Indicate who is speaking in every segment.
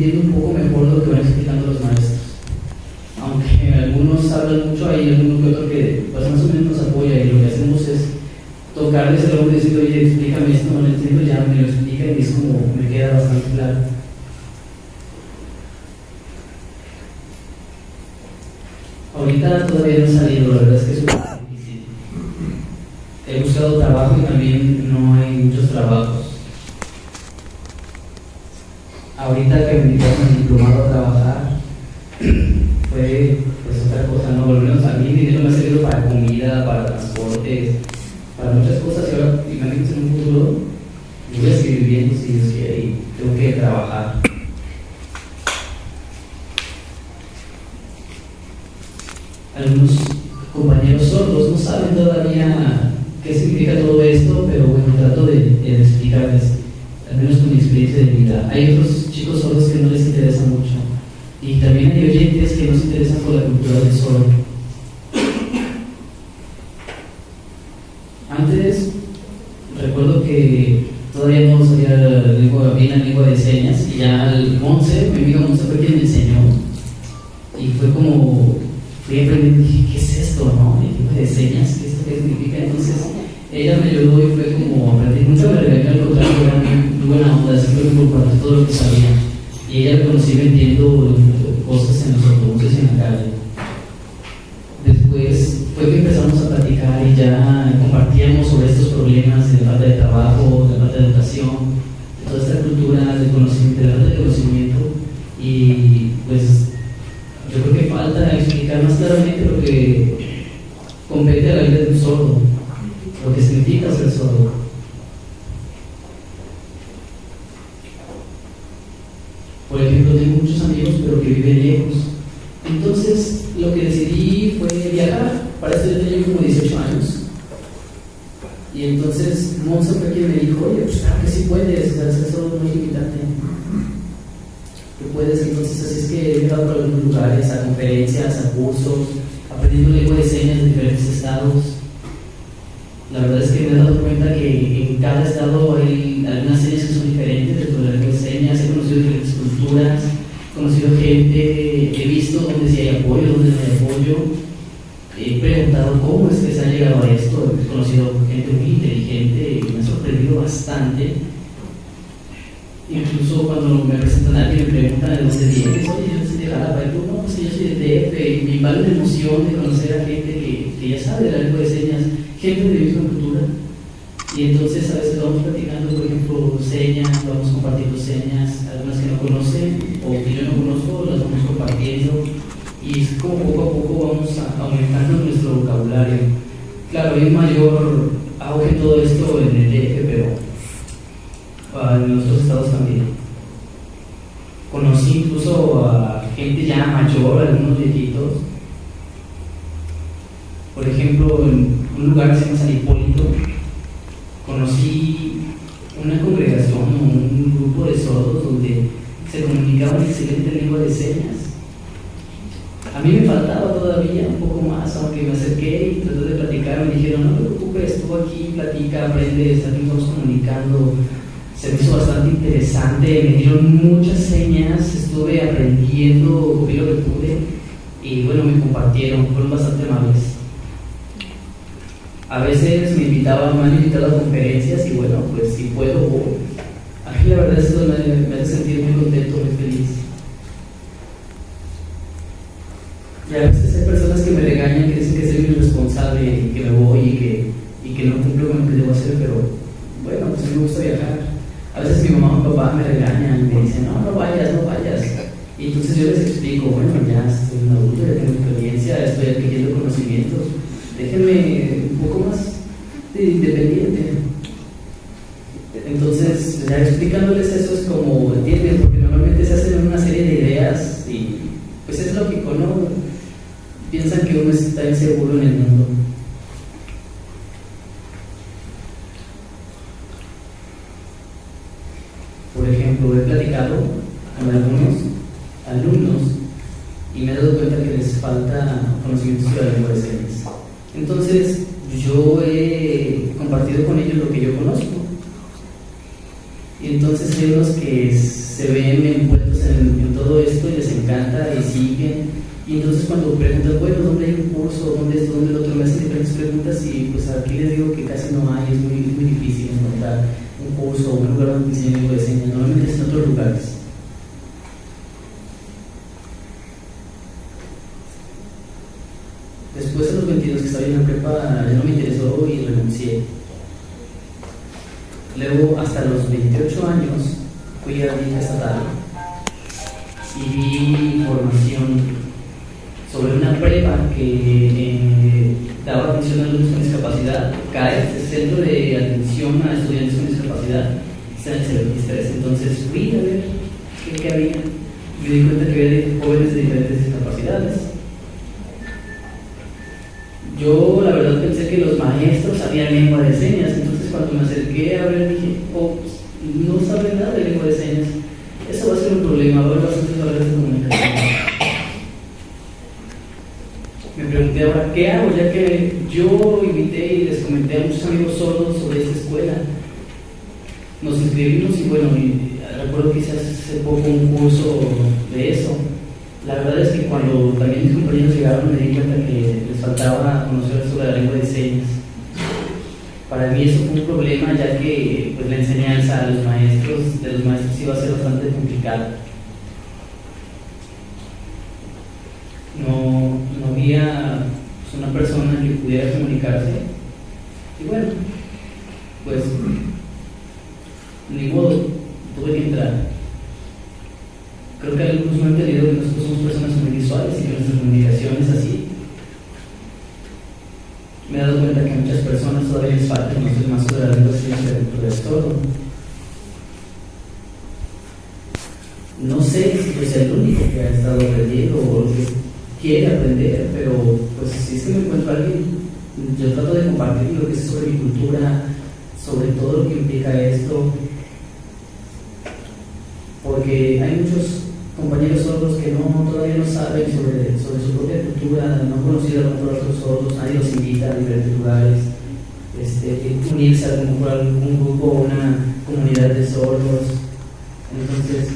Speaker 1: entiendo un poco mejor lo que van explicando los maestros. Aunque algunos hablan mucho, hay alguno que otro que pues más o menos nos apoya, y lo que hacemos es tocarles el hombro y decir, oye, explícame esto, no lo entiendo, ya me lo explica y es como, me queda bastante claro. Ahorita todavía no he salido, la verdad es que es un poco difícil. He buscado trabajo y también no hay muchos trabajos. Ahorita que me invitaron al diplomado a trabajar, fue pues otra cosa, ¿no? Por lo menos a mí el dinero me ha servido para comida, para transporte, para muchas cosas, y ahora imagínense en un futuro, yo voy a seguir viviendo si Dios quiere y tengo que trabajar. Algunos compañeros sordos no saben todavía qué significa todo esto, pero bueno, trato de explicarles, al menos con mi experiencia de vida. Hay otros chicos sordos que no les interesa mucho, y también hay oyentes que no se interesan por la cultura del sordo. Antes, recuerdo que todavía no sabía bien la lengua de señas, y ya el Monse, mi amiga Monse, fue quien me enseñó, y fue como, fui aprendiendo y dije, ¿qué es esto, no? El lengua de señas, ¿qué significa? Entonces, ella me ayudó y fue como aprendí mucho, me regañó, al contrario, era muy buena onda, siempre me compartió todo lo que sabía, y ella me conocí vendiendo cosas en los autobuses y en la calle. Después fue que empezamos a platicar y ya compartíamos sobre estos problemas de falta de trabajo, de falta de educación, de toda esta cultura de conocimiento, de falta de conocimiento, y pues yo creo que falta explicar más claramente lo que compete a la vida de un sordo, lo que significa ser sordo. Por ejemplo, tengo muchos amigos pero que viven lejos. Entonces, lo que decidí fue viajar. Para esto yo tenía como 18 años. Y entonces, Monza fue quien me dijo, oye, pues claro que sí puedes, ser sordo no es limitante. Que puedes, entonces, así es que he llegado a algunos lugares, a conferencias, a cursos, aprendiendo lengua de señas de diferentes estados. La verdad es que me he dado cuenta que en cada estado hay algunas señas que son diferentes dentro de la lengua de señas. He conocido diferentes culturas, he conocido gente, he visto dónde sí hay apoyo, dónde no hay apoyo. He preguntado cómo es que se ha llegado a esto. He conocido gente muy inteligente y me ha sorprendido bastante. Incluso cuando me presentan a alguien y me preguntan de dónde vienes, oye, yo soy de Jalapa, y tú, no, pues yo soy de DF, y me invade la emoción de conocer a gente que ya sabe de la lengua de señas, gente de misma cultura. Y entonces a veces vamos platicando, por ejemplo, señas, vamos compartiendo señas, algunas que no conocen o que yo no conozco, las vamos compartiendo, y es como poco a poco vamos aumentando nuestro vocabulario. Claro, hay un mayor auge en todo esto en el DF, pero en los otros estados también. Conocí incluso a gente ya mayor, algunos viejitos. Por ejemplo, en un lugar que se llama San Hipólito, conocí una congregación o un grupo de sordos donde se comunicaban excelente lengua de señas. A mí me faltaba todavía un poco más, aunque me acerqué y traté de platicar. Me dijeron, no te preocupes, tú aquí platica, aprende, estamos comunicando. Se me hizo bastante interesante, me dieron muchas señas, estuve aprendiendo, vi lo que pude, y bueno, me compartieron, fueron bastante amables. A veces me han invitado a conferencias y bueno, pues si puedo, voy. A mí la verdad esto me hace sentir muy contento, muy feliz. Y a veces hay personas que me regañan, que dicen que soy irresponsable y que me voy y que no cumplo con lo que debo hacer, pero bueno, pues a mí me gusta viajar. A veces mi mamá o mi papá me regañan y me dicen, no vayas, no vayas. Y entonces yo les explico, bueno, ya soy un adulto, ya tengo experiencia, estoy adquiriendo conocimientos, déjenme un poco más independiente. Entonces, ya explicándoles eso es como, ¿entienden? Porque normalmente se hacen una serie de ideas y pues es lógico, ¿no? Piensan que uno está inseguro en el mundo. Por ejemplo, he platicado con algunos alumnos y me he dado cuenta que les falta conocimientos de la lengua de señas. Entonces, yo he compartido con ellos lo que yo conozco. Y entonces hay unos que se ven envueltos en esto y les encanta y siguen. Y entonces cuando preguntas, bueno, ¿dónde hay un curso? ¿Dónde esto? ¿Dónde el otro? Me hacen diferentes preguntas y pues aquí les digo que casi no hay, es muy difícil encontrar un curso o un lugar donde enseñen lengua de señas. Normalmente es en otros lugares. Después, a los 22 que estaba en la prepa, ya no me interesó y renuncié. Luego, hasta los 28 años, fui a la estatal y vi información sobre una prepa que daba atención a alumnos con discapacidad. CAES, el Centro de Atención a Estudiantes con Discapacidad, está en el CB3. Entonces fui a ver qué había. Me di cuenta que había jóvenes de diferentes discapacidades. Yo la verdad pensé que los maestros sabían lengua de señas, entonces cuando me acerqué a ver dije, no saben nada de lengua de señas. Eso va a ser un problema, va a haber bastantes barreras de comunicación. Me pregunté ahora, ¿qué hago? Ya que yo invité y les comenté a muchos amigos sordos sobre esta escuela. Nos inscribimos y bueno, recuerdo que hice hace poco un curso de eso. La verdad es que cuando también mis compañeros llegaron me di cuenta que les faltaba conocer sobre la lengua de señas. Para mí eso fue un problema, ya que pues, la enseñanza de los maestros iba a ser bastante complicada. No había pues, una persona que pudiera comunicarse. Y bueno, pues ni modo, tuve que entrar. Creo que algunos me han entendido que nosotros somos personas muy visuales y que nuestra comunicación es así. Me he dado cuenta que a muchas personas todavía les falta conocer más sobre la lengua de señas del sordo. No sé si yo soy el único que ha estado aprendiendo o que quiere aprender, pero pues si es que me encuentro a alguien, yo trato de compartir lo que es sobre mi cultura, sobre todo lo que implica esto, porque hay muchos compañeros sordos que todavía no saben sobre su propia cultura, no han conocido a otros sordos, nadie los invita a diferentes lugares, unirse a un grupo o una comunidad de sordos. Entonces,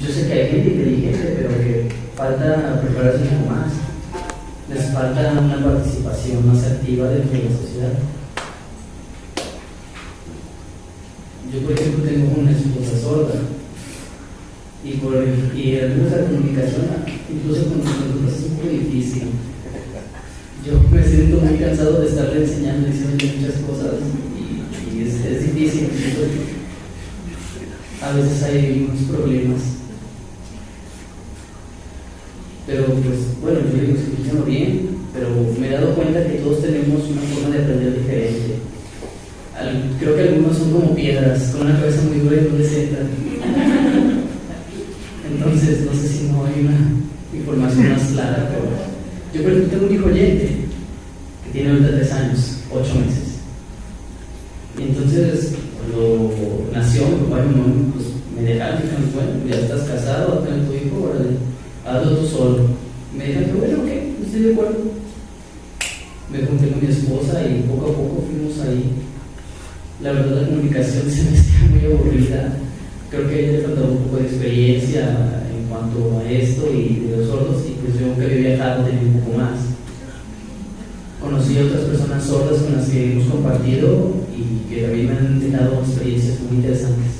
Speaker 1: yo sé que hay gente inteligente, pero que falta prepararse un poco más, les falta una participación más activa dentro de la sociedad. Yo, por ejemplo, tengo una esposa sorda. Y algunos de la comunicación, incluso con nosotros, es un poco difícil. Yo me siento muy cansado de estarle enseñando y diciendo muchas cosas y es difícil. A veces hay unos problemas. Pero pues bueno, yo digo que estoy escuchando bien, pero me he dado cuenta que todos tenemos una forma de aprender diferente. Creo que algunos son como piedras, con una cabeza muy dura y donde se entran. Entonces, no sé si no hay una información más clara, pero yo, por ejemplo, tengo un hijo oyente que tiene ahorita 3 años, 8 meses. Y entonces, cuando nació, mi papá y mi mamá pues, me dejaron, dijeron, bueno, ya estás casado, vas a tener tu hijo, órale, hazlo tú solo. Me dijeron, bueno, ok, estoy de acuerdo. Me junté con mi esposa y poco a poco fuimos ahí. La verdad, la comunicación se me hacía muy aburrida. Creo que a ella le faltaba un poco de experiencia en cuanto a esto y de los sordos, y pues yo que había viajado tenía un poco más. Conocí a otras personas sordas con las que hemos compartido y que también me han dejado experiencias muy interesantes.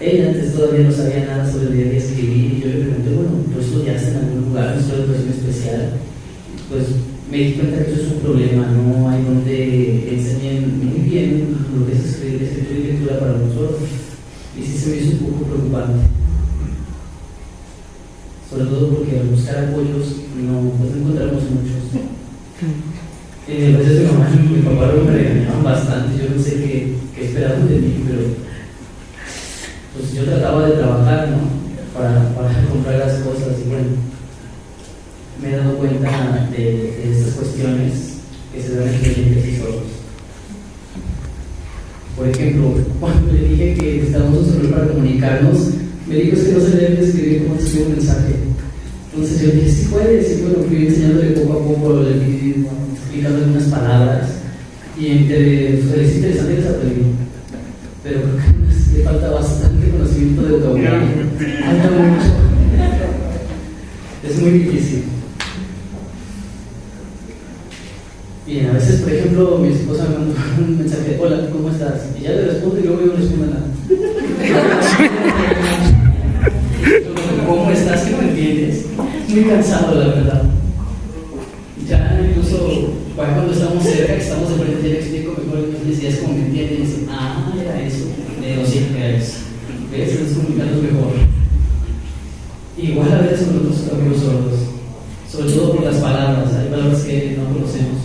Speaker 1: Ella antes todavía no sabía nada sobre leer y escribir, y yo le pregunté, bueno, ¿tú estudiaste en algún lugar, en una educación especial? Pues me di cuenta que eso es un problema, no hay donde enseñen muy bien lo que es escritura y lectura para los sordos. Y sí se me hizo un poco preocupante. Sobre todo porque al buscar apoyos no encontramos muchos. A veces mi mamá y mi papá me regañaban bastante, yo no sé qué esperaban de mí, pero pues yo trataba de trabajar, ¿no? Para comprar las cosas y bueno, me he dado cuenta de estas cuestiones que se dan entre oyentes y sordos. Por ejemplo, cuando le dije que necesitábamos un celular para comunicarnos, me dijo que no se debe escribir cómo se escribe un mensaje. Entonces yo dije, sí puedes, y bueno, fui enseñándole poco a poco, le fui explicando algunas palabras, y es interesante que se aprendí. Pero creo que le falta bastante conocimiento de vocabulario. falta mucho. Es muy difícil. Bien, a veces, por ejemplo, mi esposa me manda un mensaje: hola, ¿cómo estás? Y ya le respondo y luego yo no respondo nada. ¿Cómo estás? ¿Que no me entiendes? Muy cansado, la verdad. Ya incluso cuando estamos cerca, que estamos de frente, ya le explico mejor, entonces ya es como me entienden y dicen: ah, era eso. Le digo: sí, era eso. ¿Ves? Estás comunicando mejor. Igual a veces con otros amigos sordos, sobre todo por las palabras. Hay palabras que no conocemos,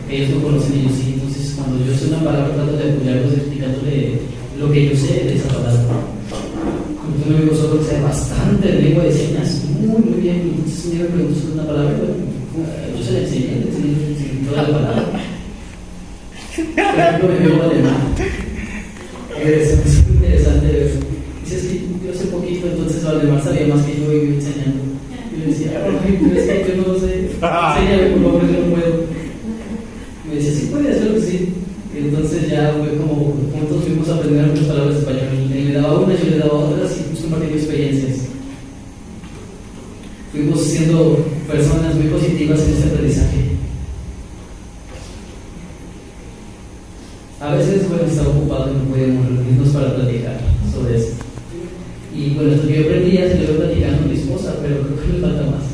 Speaker 1: que ellos no conocen y yo sí. Entonces, cuando yo sé una palabra, trato de apoyarlos explicándole lo que yo sé de esa palabra. Como un amigo sordo que sabe bastante de lengua de señas, muy bien. Entonces, un día me preguntó sobre una palabra, yo se la enseñé toda la palabra. Por ejemplo, me dio alemán. Es interesante. Dice: es que yo sé poquito, entonces Valdemar sabía más que yo y me enseñando. Y le decía: ay, pero es que yo no sé, enséñame por favor, yo no puedo. Me decía: sí puedes, claro que sí. Y entonces ya fue como juntos fuimos a aprender algunas palabras de español. Él me daba una, yo le daba otras y pues compartimos experiencias. Fuimos siendo personas muy positivas en este aprendizaje. A veces, bueno, estaba ocupado y no podíamos reunirnos para platicar sobre eso. Y bueno, esto que yo aprendía se lo iba platicando a mi esposa, pero creo que me falta más.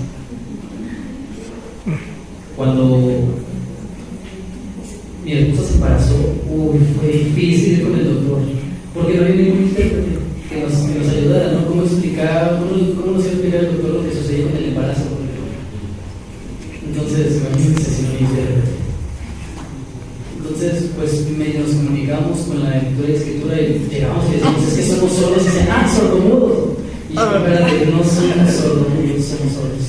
Speaker 1: Cuando mi esposa se embarazó, fue difícil ir con el doctor, porque no había ningún intérprete que nos ayudara, ¿no? ¿Cómo explicar, cómo nos iba a explicar el doctor lo que sucedió con el embarazo? Entonces, imagínense si no había intérprete. Entonces, pues medio nos comunicamos con la lectura y escritura y llegamos y decimos: es que somos sordos. Y dicen: ah, sordomudos. Y yo: espérate, no somos sordomudos, somos sordos.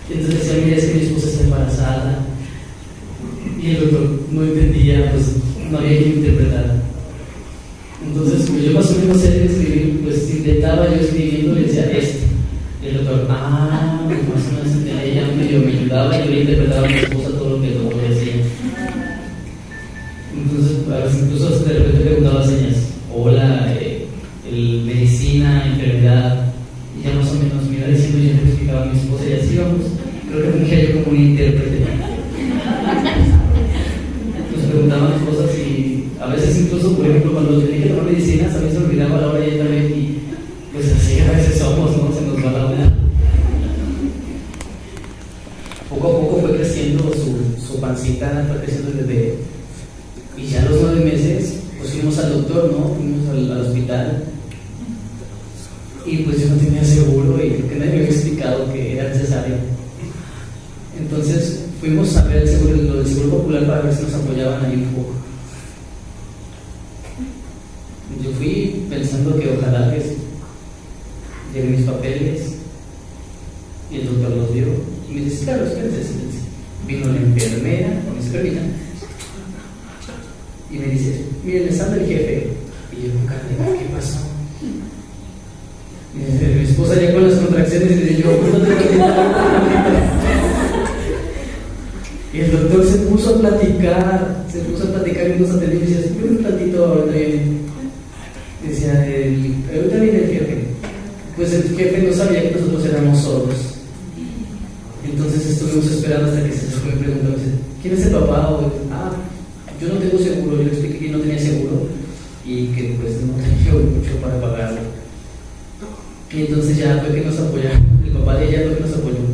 Speaker 1: Y entonces decía: mira, es que mi esposa está embarazada. Y el doctor no entendía, pues no había quien interpretar. Entonces, pues yo más o menos sé escribir, pues intentaba yo escribiendo y decía esto. Y el doctor: ah, pues más o menos entendía, ella medio me ayudaba y yo le interpretaba a mi esposa todo lo que el doctor decía. Entonces, a veces incluso de repente preguntaba señas: hola, medicina, enfermedad. Y ya más o menos me iba diciendo, yo le explicaba a mi esposa y así vamos. Creo que fungía yo como un intérprete. Nos preguntaban cosas y a veces incluso, por ejemplo, cuando tenía que tomar medicinas, a mí se me olvidaba la hora y ella también, y pues así a veces somos, ¿no? Se nos va la hora. Poco a poco fue creciendo su pancita, fue creciendo el bebé. Y ya a los 9 meses, pues fuimos al doctor, ¿no? Fuimos al hospital. Y pues yo no tenía seguro y creo que nadie me había explicado que era necesario. Entonces fuimos a ver el seguro, lo del Seguro Popular, para ver si nos apoyaban ahí un poco. Yo fui pensando que ojalá que lleguen mis papeles, y el doctor los vio y me dice: claro, espérense. Vino la enfermera con mi permita y me dice: miren, les habla el jefe. Y yo con cara de: ¿qué pasó? Y mi esposa ya con las contracciones y dice: yo, pues no te Y el doctor se puso a platicar y nos atendió y decía: esperen un tantito, ahorita viene. Decía: ahorita viene el jefe. Pues el jefe no sabía que nosotros éramos sordos. Entonces estuvimos esperando hasta que se fue y preguntó: ¿quién es el papá? Yo no tengo seguro. Yo le expliqué que no tenía seguro y que pues no tenía mucho para pagarlo. Y entonces ya fue que nos apoyaron. El papá de ella fue que nos apoyó.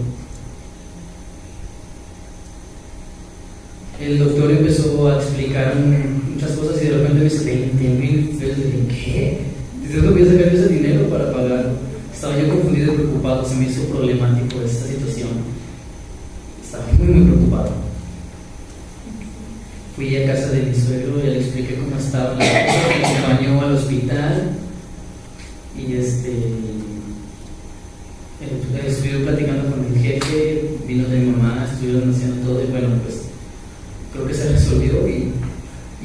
Speaker 1: El doctor empezó a explicar muchas cosas y de repente me dice: 20,000 pesos. Y dije: ¿qué? Dice: no voy a sacar ese dinero para pagarlo. Estaba yo confundido y preocupado. Se me hizo problemático esta situación. Estaba muy preocupado. Fui a casa de mi suegro y le expliqué cómo estaba. Me acompañó al hospital y estuvieron platicando con mi jefe, vino de mi mamá, estuvieron haciendo todo y bueno, pues creo que se resolvió y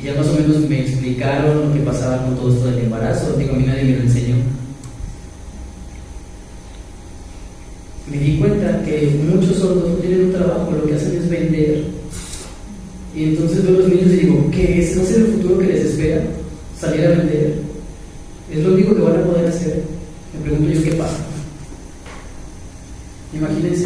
Speaker 1: ya más o menos me explicaron lo que pasaba con todo esto del embarazo. Digo, a mí nadie me lo enseñó. Me di cuenta que muchos sordos no tienen un trabajo, lo que hacen es vender. Y entonces veo a los niños y digo: ¿qué es? ¿No es el futuro que les espera? ¿Salir a vender? Es lo único que van a poder hacer. Me pregunto yo qué pasa. Imagínense.